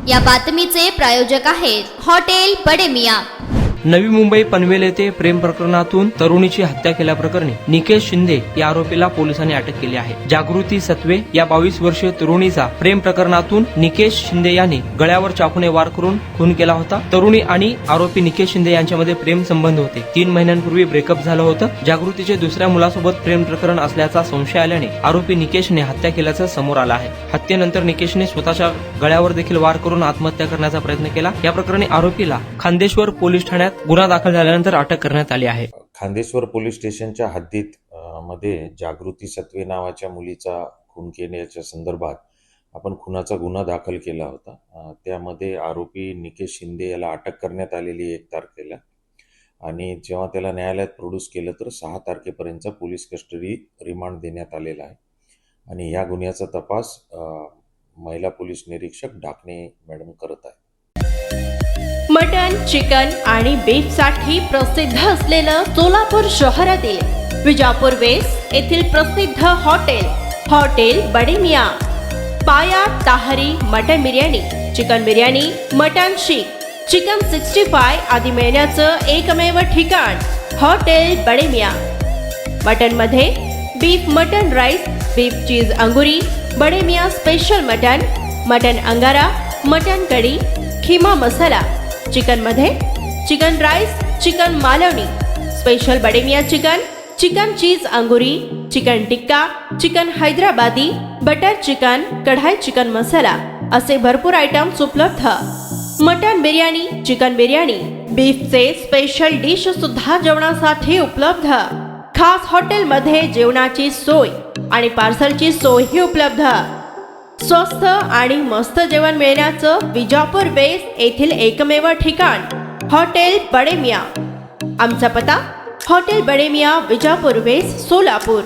या बातमीचे प्रायोजक आहेत हॉटेल बडे मियां। नवी मुंबई पनवेल येथे प्रेम प्रकरणातून तरुणीची हत्या केल्याप्रकरणी निकेश शिंदे या आरोपीला पोलिसांनी अटक केली आहे। जागृती सत्वे या 22 वर्षीय तरुणीचा प्रेम प्रकरणातून निकेश शिंदे यांनी गळ्यावर चाकूने वार करून खून केला होता। तरुणी आणि आरोपी निकेश शिंदे यांच्यामध्ये प्रेम संबंध होते। 3 महिन्यांपूर्वी ब्रेकअप झालं होतं। जागृतीचे दुसऱ्या मुलासोबत प्रेम प्रकरण असल्याचा संशय आल्याने आरोपी निकेशने हत्या केल्याचं समोर आलं आहे। हत्येनंतर निकेशने स्वतःच्या गळ्यावर देखील वार करून आत्महत्या करण्याचा प्रयत्न केला। या प्रकरणी आरोपीला खांदेश्वर पोलीस ठाण्यात गुन्हा दाखल झाल्यानंतर अटक करण्यात आली आहे। खांदेश्वर पोलीस स्टेशनच्या हद्दीत मध्ये जागृती सत्वे नावाच्या मुलीचा खून केल्याच्या संदर्भात आपण खुनाचा गुन्हा दाखल केला होता। त्यामध्ये आरोपी निकेश शिंदे याला अटक करण्यात आलेली 1 तारखेला आणि जेव्हा त्याला न्यायालयात प्रोड्यूस केलं तर 6 तारखेपर्यंतचा पोलीस कस्टडी रिमांड देण्यात आलेला आहे आणि या गुन्ह्याचा तपास महिला पोलीस निरीक्षक ढाकणे मॅडम करत आहे। मटन, चिकन आणि बीफ साठी प्रसिद्ध असलेलं सोलापूर शहरातील विजापूर वेस्ट येथील प्रसिद्ध हॉटेल बडे मियां। पाया ताहरी mutton biryani, chicken biryani, mutton seekh, chicken 65 आदी मिळण्याचं एकमेव ठिकाण हॉटेल बडे मियां। मटन मध्ये beef mutton rice, beef cheese अंगुरी, बडे मियां स्पेशल मटन अंगारा, मटन कढी, खिमा मसाला। चिकन मध्ये chicken rice, chicken Malvani, special Bade Miyan chicken cheese अंगुरी, chicken tikka, chicken Hyderabadi, butter chicken, kadai chicken masala असे भरपूर आयटम्स उपलब्ध। मटन बिर्याणी, चिकन बिर्याणी, बीफचे स्पेशल डिश सुद्धा जेवणासाठी उपलब्ध। खास हॉटेलमध्ये जेवणाची सोय आणि पार्सलची सोयही उपलब्ध। स्वस्त आणि मस्त जेवण मिळण्याचं विजापूर वेस्ट येथील एकमेव ठिकाण हॉटेल बडे मियां। आमचा पत्ता हॉटेल बडे मियां, विजापूर वेस्ट, सोलापूर।